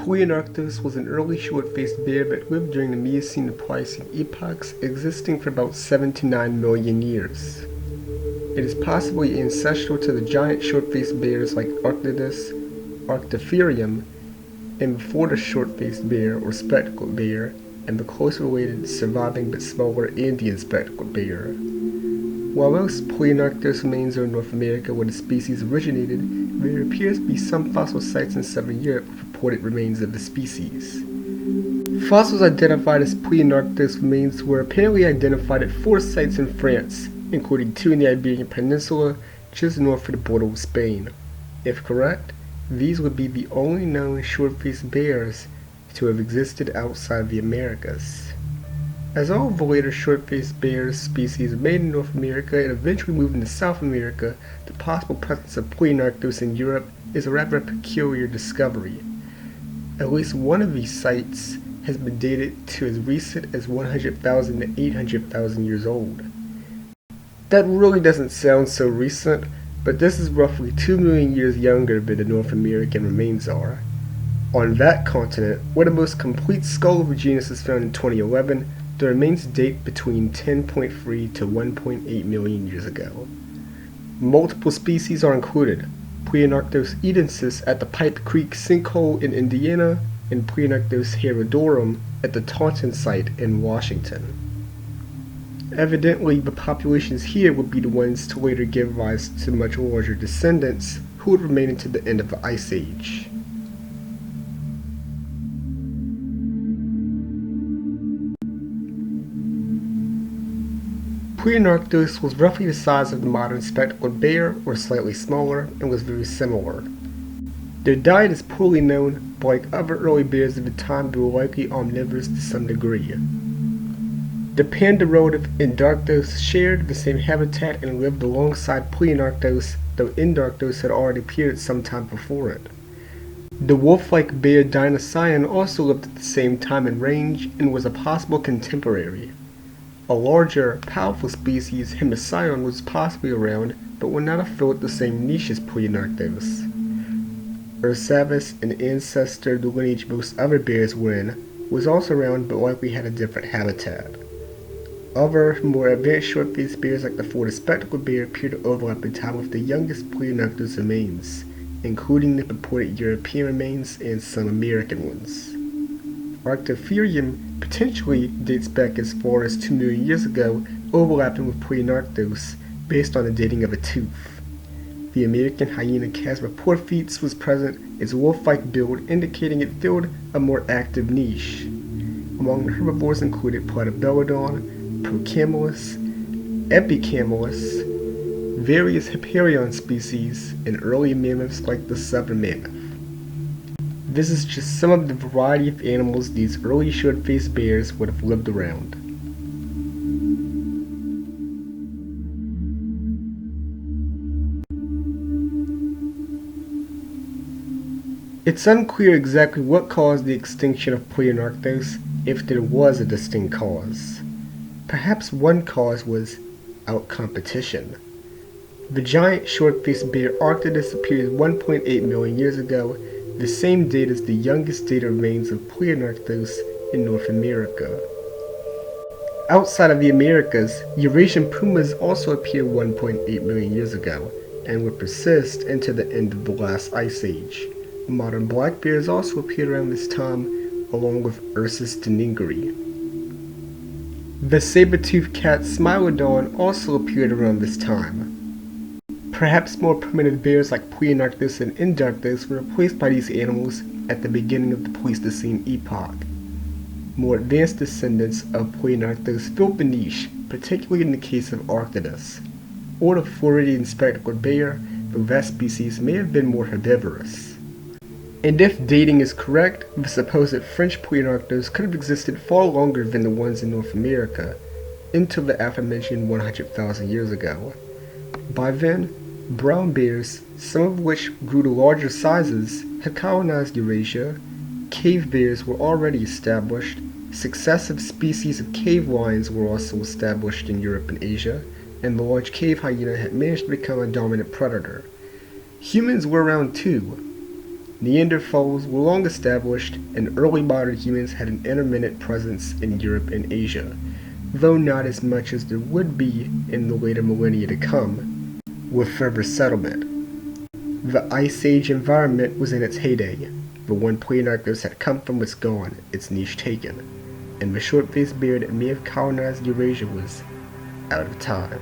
Plionarctos was an early short-faced bear that lived during the Miocene and Pliocene epochs, existing for about 7 to 9 million years. It is possibly ancestral to the giant short-faced bears like Arctodus, Arctotherium, and before the short-faced bear or spectacled bear, and the closely related surviving but smaller Andean spectacled bear. While most Plionarctos remains are in North America where the species originated, there appears to be some fossil sites in southern Europe with reported remains of the species. Fossils identified as Plionarctos remains were apparently identified at 4 sites in France, including 2 in the Iberian Peninsula, just north of the border with Spain. If correct, these would be the only known short-faced bears to have existed outside the Americas. As all of the later short-faced bear species made in North America and eventually moved into South America, the possible presence of Plionarctos in Europe is a rather peculiar discovery. At least one of these sites has been dated to as recent as 100,000 to 800,000 years old. That really doesn't sound so recent, but this is roughly 2 million years younger than the North American remains are. On that continent, where the most complete skull of the genus is found in 2011, the remains date between 10.3 to 1.8 million years ago. Multiple species are included: Plionarctos edensis at the Pipe Creek sinkhole in Indiana, and Plionarctos herodorum at the Taunton site in Washington. Evidently, the populations here would be the ones to later give rise to much larger descendants who would remain until the end of the Ice Age. Plionarctos was roughly the size of the modern spectacled bear, or slightly smaller, and was very similar. Their diet is poorly known, but like other early bears of the time, they were likely omnivorous to some degree. The panda relative Endarctos shared the same habitat and lived alongside Plionarctos, though Endarctos had already appeared some time before it. The wolf-like bear Dinosaurian also lived at the same time and range, and was a possible contemporary. A larger, powerful species, Hemisiron, was possibly around, but would not have filled the same niche as Plionarctos. Ursavis, an ancestor the lineage most other bears were in, was also around but likely had a different habitat. Other, more advanced short-faced bears like the Florida spectacled bear appear to overlap in time with the youngest Plionarctos remains, including the purported European remains and some American ones. Arctotherium potentially dates back as far as 2 million years ago, overlapping with Plionarctos based on the dating of a tooth. The American hyena Casmoporphetes was present, its wolf-like build indicating it filled a more active niche. Among the herbivores included Platybelodon, Procamelus, Epicamelus, various Hipparion species, and early mammoths like the southern mammoth. This is just some of the variety of animals these early short-faced bears would have lived around. It's unclear exactly what caused the extinction of Plionarctos, if there was a distinct cause. Perhaps one cause was out-competition. The giant short-faced bear Arctodus appeared 1.8 million years ago, the same date as the youngest dated remains of Plionarctos in North America. Outside of the Americas, Eurasian pumas also appeared 1.8 million years ago, and would persist into the end of the last ice age. Modern black bears also appeared around this time, along with Ursus deningeri. The saber-toothed cat Smilodon also appeared around this time. Perhaps more primitive bears like Plionarctos and Endarctos were replaced by these animals at the beginning of the Pleistocene epoch. More advanced descendants of Plionarctos filled the niche, particularly in the case of Arctodus. Or the Floridian spectacled bear, though that species may have been more herbivorous. And if dating is correct, the supposed French Plionarctos could have existed far longer than the ones in North America, until the aforementioned 100,000 years ago. By then, brown bears, some of which grew to larger sizes, had colonized Eurasia, cave bears were already established, successive species of cave lions were also established in Europe and Asia, and the large cave hyena had managed to become a dominant predator. Humans were around too. Neanderthals were long established, and early modern humans had an intermittent presence in Europe and Asia, though not as much as there would be in the later millennia to come, with further settlement. The Ice Age environment was in its heyday, but when Plionarctos had come from was gone, its niche taken, and the short-faced bear that may have colonized Eurasia was out of time.